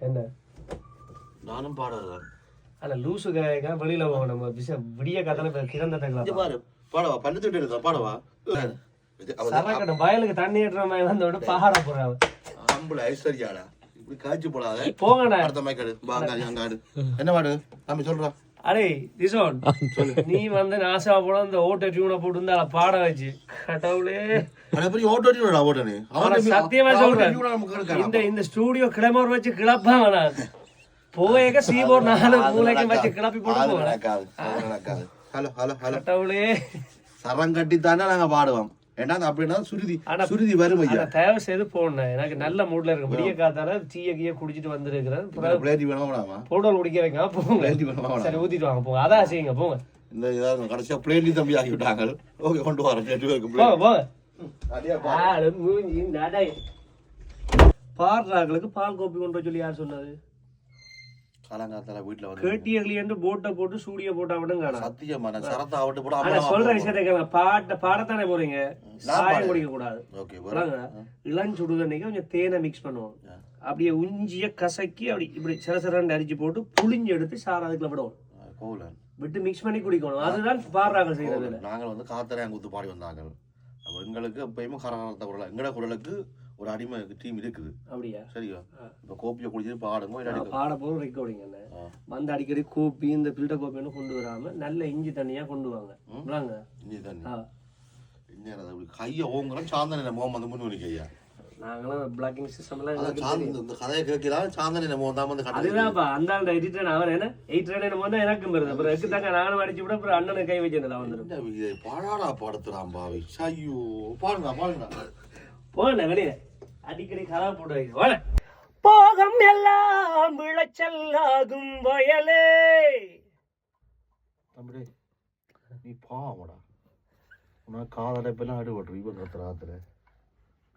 என்ன நானும் பாடுறேன் ஆனா லூசு வெளியில போகணும் விடிய கதனை கிடந்த பாரு பாடவா பல்லு திட்டு பாடவா சரக்கட்டும் வயலுக்கு தண்ணி ஏற்ற மாதிரி வந்தோட பாட போறாங்க அம்புல ஐஸ்வர்யாடா இப்படி காய்ச்சி போடாத போங்கண்ணா அடுத்த மைக்காடு வாங்காடு அங்காடு என்ன பாடு நம்ம சொல்றோம் அடே திசோன் நீ வந்து நாசா போட இந்த ஓட்ட டியூனை போட்டு இருந்தா பாட வச்சு கடவுளே சத்தியமா சொல்றேன் இந்த ஸ்டூடியோ கிளம்பர் வச்சு கிளப்பாங்க நான் போயக சீபோர்ட் 4 மூலைக்கும் வச்சு கிளப்பி போட்டு போவேன் கடவுளே சரம் கட்டி தானே நாங்க பாடுவோம் ஏன்னா அப்படின்னா சுருதி வரும் ஐயா தேவை செய்து போனேன் எனக்கு நல்ல மூட்ல இருக்கு விடிய காத்தால டீய குடிச்சிட்டு வந்திருக்கிறேன் போட்டோல் குடிக்க வைக்க போங்க சரி ஊத்திட்டு வாங்க போங்க அதான் செய்யுங்க போங்க இந்த இதாவது கடைசியா பிளேட்லி தம்பி ஆகி விட்டாங்க ஓகே கொண்டு வரேன் பாடுறாங்களுக்கு பால் கோப்பி கொண்டு சொல்லி யார் சொன்னது காலங்காத்தால வீட்டுல வந்து கேட்டியர்களி என்று போட்டை போட்டு சூடிய போட்டா மட்டும் காணும் சத்தியமா நான் சரத்தா விட்டு போட சொல்ற விஷயத்தை கேளுங்க பாடத்தானே போறீங்க சாயம் குடிக்க கூடாது இளஞ்சுடுதண்ணிக்கு கொஞ்சம் தேனை மிக்ஸ் பண்ணுவோம் அப்படியே உஞ்சிய கசக்கி அப்படி இப்படி சிறசிறண்டு அடிச்சு போட்டு புளிஞ்சு எடுத்து சார் அதுக்குள்ள விடுவோம் விட்டு மிக்ஸ் பண்ணி குடிக்கணும் அதுதான் பாடுறாங்க செய்யறது நாங்கள் வந்து காத்தரை அங்க ஊத்து பாடி வந்தாங்க எங்களுக்கு எப்பயுமே கரகாலத்த குரல் எங்கட குரலுக்கு ஒரு அடிமை டீம் இருக்குது அப்படியா சரியா இப்ப கோப்பியை குடிச்சிட்டு பாடுங்க பாட போதும் ரெக்கார்டிங் வந்து அடிக்கடி கோப்பி இந்த ஃபில்டர் கோப்பி கொண்டு வராம நல்ல இஞ்சி தண்ணியா கொண்டு வாங்க இஞ்சி தண்ணி கையை ஓங்குறோம் சாந்தன மோகம் வந்து முன்னு கையா நாங்களும் பிளாக்கிங் சிஸ்டம் எல்லாம் இந்த கதையை கேட்கிறான் சாந்தன மோகம் தான் வந்து அதுதான்ப்பா அந்த எடிட்டர் அவர் என்ன 8 ரன் என்னமோ எனக்கும் வருது அப்புறம் எதுக்கு நானும் அடிச்சு விட அப்புறம் அண்ணனுக்கு கை வச்சிருந்தா வந்துடும் பாடாடா படுத்துறான் பாவி ஐயோ பாருங்க போன வெளியில அடிக்கடி கலா போட்டு போகம் எல்லாம் விளைச்சல்லாகும் வயலே தம்பி நீ பாவடா உனக்கு காதலைப்பெல்லாம் அடிபட்டுரு இவன் கத்துறாத்துல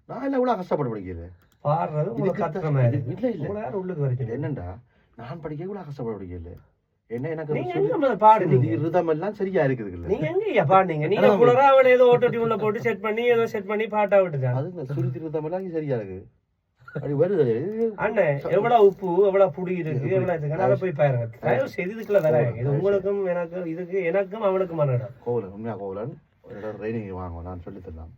நான் எல்லாம் இவ்வளவு கஷ்டப்பட்டு படிக்கிறேன் பாடுறது உங்களுக்கு கத்துற மாதிரி இல்ல உள்ளுக்கு வரைக்கும் என்னண்டா நான் படிக்க இவ்வளவு கஷ்டப்பட்டு படிக்கல என்ன எனக்கு ரிதம் எல்லாம் சரியா இருக்குது நீங்க எங்க பாடுனீங்க நீங்க குளரா அவன் ஏதோ ஆட்டோ டியூன்ல போட்டு செட் பண்ணி பாட்டா விட்டுட்டான் அது சுருதி ரிதம் எல்லாம் சரியா இருக்கு அப்படி வருது அண்ணே எவ்வளவு உப்பு எவ்வளவு புடி இருக்கு எவ்வளவு இருக்கு அதை போய் பாருங்க தயவு செய்து இதுக்குள்ள வராங்க இது உங்களுக்கும் எனக்கும் இதுக்கு எனக்கும் அவனுக்கும் மன்னடா கோவலன் உண்மையா கோவலன் ட்ரைனிங் வாங்க நான் சொல்லி தரலாம்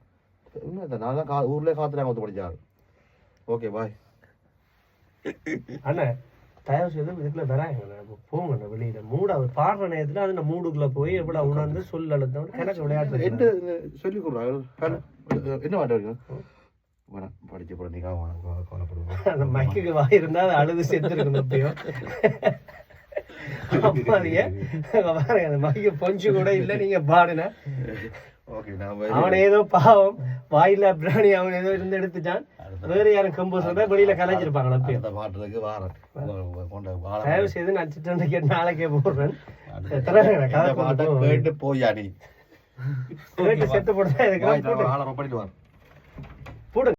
உண்மை நான் தான் ஊர்ல காத்துறாங்க ஒத்து படிச்சாரு ஓகே பாய் அண்ணே தயவு செய்து இதுக்குள்ள வராங்க போங்க வெளியில மூட அவர் பாடுற நேரத்துல அது மூடுக்குள்ள போய் எவ்வளவு உணர்ந்து சொல் அழுத்தம் கணக்கு விளையாட்டு என்ன சொல்லி கொடுறாங்க என்ன மாட்டாங்க படிச்ச கூட நீங்க கவலைப்படுவோம் அந்த மைக்கு வாய் இருந்தா அது அழுது செத்துருக்கணும் எப்பயும் அம்மாதிய பாருங்க அந்த மைக்கு பொஞ்சு கூட இல்ல நீங்க பாடுன அவன் ஏதோ பாவம் வாயில பிராணி அவன் ஏதோ இருந்து எடுத்துட்டான் வேற யாரும் கம்போஸ் வெளியில கலைஞ்சிருப்பாங்களா பாட்டுக்கு தயவு செய்து நான் சிட்டு நாளைக்கே போடுறேன் கேட்டு போயா நீ செத்து போடுறேன்